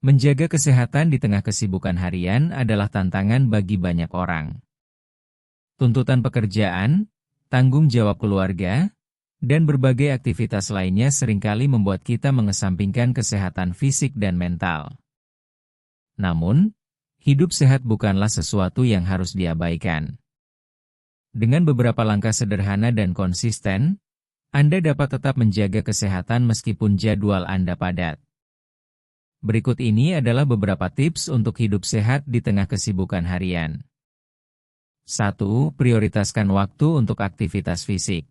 Menjaga kesehatan di tengah kesibukan harian adalah tantangan bagi banyak orang. Tuntutan pekerjaan, tanggung jawab keluarga, dan berbagai aktivitas lainnya seringkali membuat kita mengesampingkan kesehatan fisik dan mental. Namun, hidup sehat bukanlah sesuatu yang harus diabaikan. Dengan beberapa langkah sederhana dan konsisten, Anda dapat tetap menjaga kesehatan meskipun jadwal Anda padat. Berikut ini adalah beberapa tips untuk hidup sehat di tengah kesibukan harian. 1. Prioritaskan waktu untuk aktivitas fisik.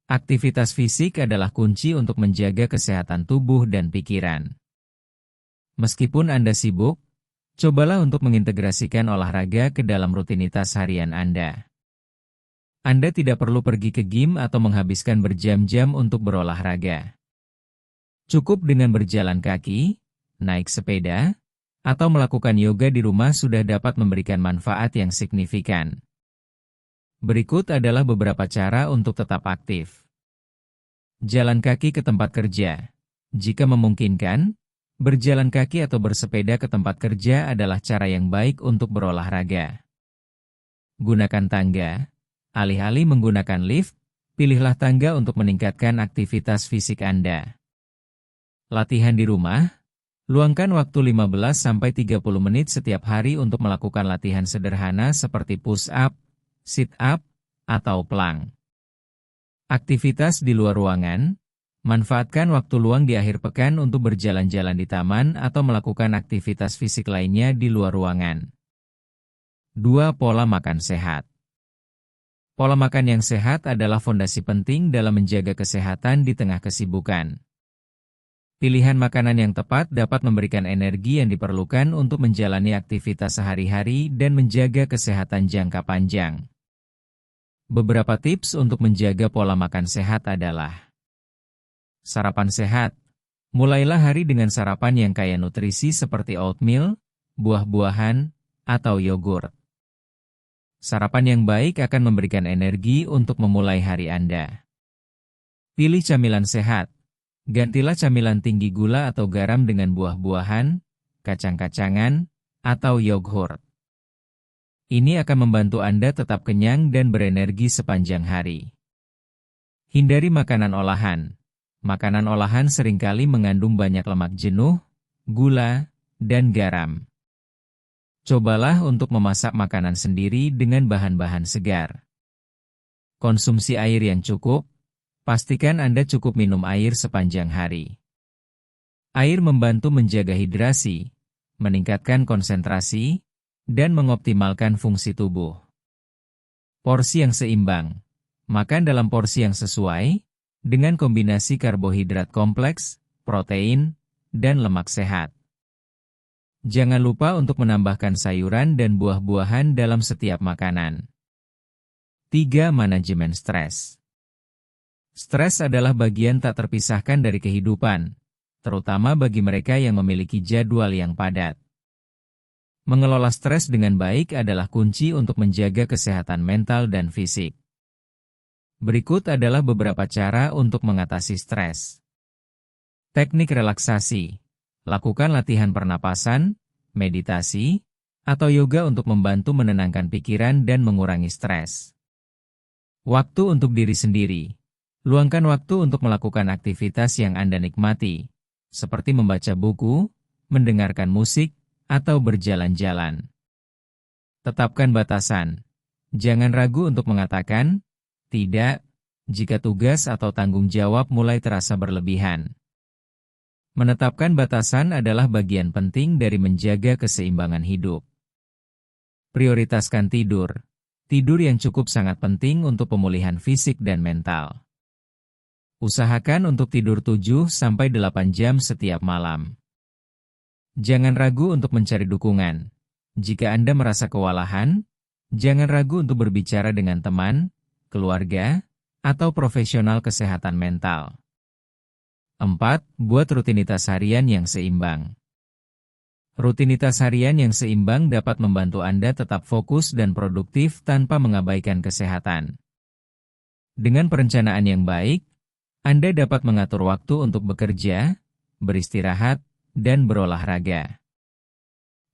Aktivitas fisik adalah kunci untuk menjaga kesehatan tubuh dan pikiran. Meskipun Anda sibuk, cobalah untuk mengintegrasikan olahraga ke dalam rutinitas harian Anda. Anda tidak perlu pergi ke gym atau menghabiskan berjam-jam untuk berolahraga. Cukup dengan berjalan kaki, naik sepeda, atau melakukan yoga di rumah sudah dapat memberikan manfaat yang signifikan. Berikut adalah beberapa cara untuk tetap aktif. Jalan kaki ke tempat kerja. Jika memungkinkan, berjalan kaki atau bersepeda ke tempat kerja adalah cara yang baik untuk berolahraga. Gunakan tangga. Alih-alih menggunakan lift, pilihlah tangga untuk meningkatkan aktivitas fisik Anda. Latihan di rumah, luangkan waktu 15-30 menit setiap hari untuk melakukan latihan sederhana seperti push-up, sit-up, atau plank. Aktivitas di luar ruangan, manfaatkan waktu luang di akhir pekan untuk berjalan-jalan di taman atau melakukan aktivitas fisik lainnya di luar ruangan. 2. Pola makan sehat. Pola makan yang sehat adalah fondasi penting dalam menjaga kesehatan di tengah kesibukan. Pilihan makanan yang tepat dapat memberikan energi yang diperlukan untuk menjalani aktivitas sehari-hari dan menjaga kesehatan jangka panjang. Beberapa tips untuk menjaga pola makan sehat adalah: sarapan sehat. Mulailah hari dengan sarapan yang kaya nutrisi seperti oatmeal, buah-buahan, atau yogurt. Sarapan yang baik akan memberikan energi untuk memulai hari Anda. Pilih camilan sehat. Gantilah camilan tinggi gula atau garam dengan buah-buahan, kacang-kacangan, atau yogurt. Ini akan membantu Anda tetap kenyang dan berenergi sepanjang hari. Hindari makanan olahan. Makanan olahan seringkali mengandung banyak lemak jenuh, gula, dan garam. Cobalah untuk memasak makanan sendiri dengan bahan-bahan segar. Konsumsi air yang cukup. Pastikan Anda cukup minum air sepanjang hari. Air membantu menjaga hidrasi, meningkatkan konsentrasi, dan mengoptimalkan fungsi tubuh. Porsi yang seimbang. Makan dalam porsi yang sesuai, dengan kombinasi karbohidrat kompleks, protein, dan lemak sehat. Jangan lupa untuk menambahkan sayuran dan buah-buahan dalam setiap makanan. 3. Manajemen stres. Stres adalah bagian tak terpisahkan dari kehidupan, terutama bagi mereka yang memiliki jadwal yang padat. Mengelola stres dengan baik adalah kunci untuk menjaga kesehatan mental dan fisik. Berikut adalah beberapa cara untuk mengatasi stres. Teknik relaksasi. Lakukan latihan pernapasan, meditasi, atau yoga untuk membantu menenangkan pikiran dan mengurangi stres. Waktu untuk diri sendiri. Luangkan waktu untuk melakukan aktivitas yang Anda nikmati, seperti membaca buku, mendengarkan musik, atau berjalan-jalan. Tetapkan batasan. Jangan ragu untuk mengatakan tidak jika tugas atau tanggung jawab mulai terasa berlebihan. Menetapkan batasan adalah bagian penting dari menjaga keseimbangan hidup. Prioritaskan tidur. Tidur yang cukup sangat penting untuk pemulihan fisik dan mental. Usahakan untuk tidur 7-8 jam setiap malam. Jangan ragu untuk mencari dukungan. Jika Anda merasa kewalahan, jangan ragu untuk berbicara dengan teman, keluarga, atau profesional kesehatan mental. 4. Buat rutinitas harian yang seimbang. Rutinitas harian yang seimbang dapat membantu Anda tetap fokus dan produktif tanpa mengabaikan kesehatan. Dengan perencanaan yang baik, Anda dapat mengatur waktu untuk bekerja, beristirahat, dan berolahraga.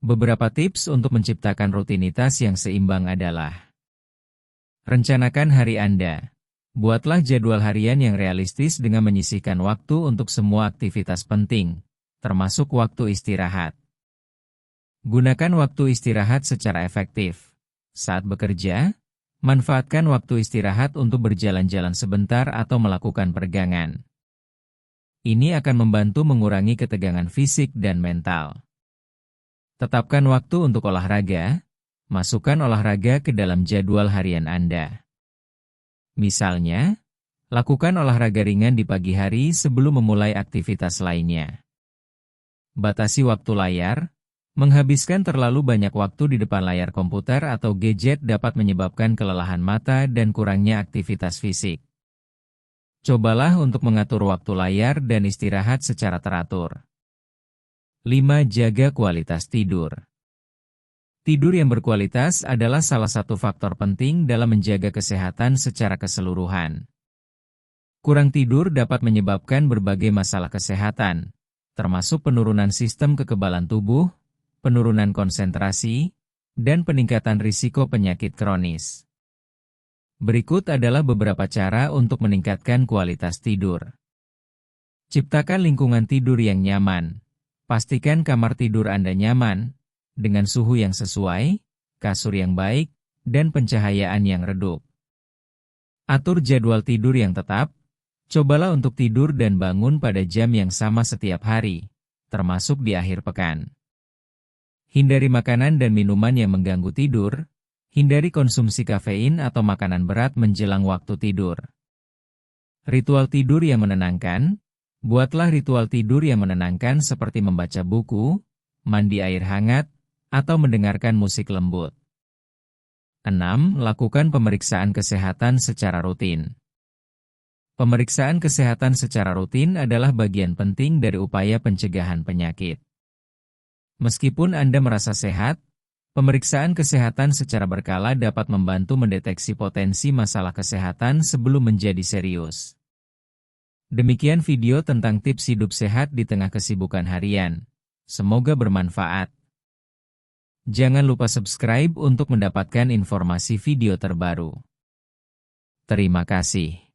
Beberapa tips untuk menciptakan rutinitas yang seimbang adalah: rencanakan hari Anda. Buatlah jadwal harian yang realistis dengan menyisihkan waktu untuk semua aktivitas penting, termasuk waktu istirahat. Gunakan waktu istirahat secara efektif. Saat bekerja, manfaatkan waktu istirahat untuk berjalan-jalan sebentar atau melakukan peregangan. Ini akan membantu mengurangi ketegangan fisik dan mental. Tetapkan waktu untuk olahraga. Masukkan olahraga ke dalam jadwal harian Anda. Misalnya, lakukan olahraga ringan di pagi hari sebelum memulai aktivitas lainnya. Batasi waktu layar. Menghabiskan terlalu banyak waktu di depan layar komputer atau gadget dapat menyebabkan kelelahan mata dan kurangnya aktivitas fisik. Cobalah untuk mengatur waktu layar dan istirahat secara teratur. 5. Jaga kualitas tidur. Tidur yang berkualitas adalah salah satu faktor penting dalam menjaga kesehatan secara keseluruhan. Kurang tidur dapat menyebabkan berbagai masalah kesehatan, termasuk penurunan sistem kekebalan tubuh, penurunan konsentrasi, dan peningkatan risiko penyakit kronis. Berikut adalah beberapa cara untuk meningkatkan kualitas tidur. Ciptakan lingkungan tidur yang nyaman. Pastikan kamar tidur Anda nyaman, dengan suhu yang sesuai, kasur yang baik, dan pencahayaan yang redup. Atur jadwal tidur yang tetap. Cobalah untuk tidur dan bangun pada jam yang sama setiap hari, termasuk di akhir pekan. Hindari makanan dan minuman yang mengganggu tidur. Hindari konsumsi kafein atau makanan berat menjelang waktu tidur. Ritual tidur yang menenangkan. Buatlah ritual tidur yang menenangkan seperti membaca buku, mandi air hangat, atau mendengarkan musik lembut. 6. Lakukan pemeriksaan kesehatan secara rutin. Pemeriksaan kesehatan secara rutin adalah bagian penting dari upaya pencegahan penyakit. Meskipun Anda merasa sehat, pemeriksaan kesehatan secara berkala dapat membantu mendeteksi potensi masalah kesehatan sebelum menjadi serius. Demikian video tentang tips hidup sehat di tengah kesibukan harian. Semoga bermanfaat. Jangan lupa subscribe untuk mendapatkan informasi video terbaru. Terima kasih.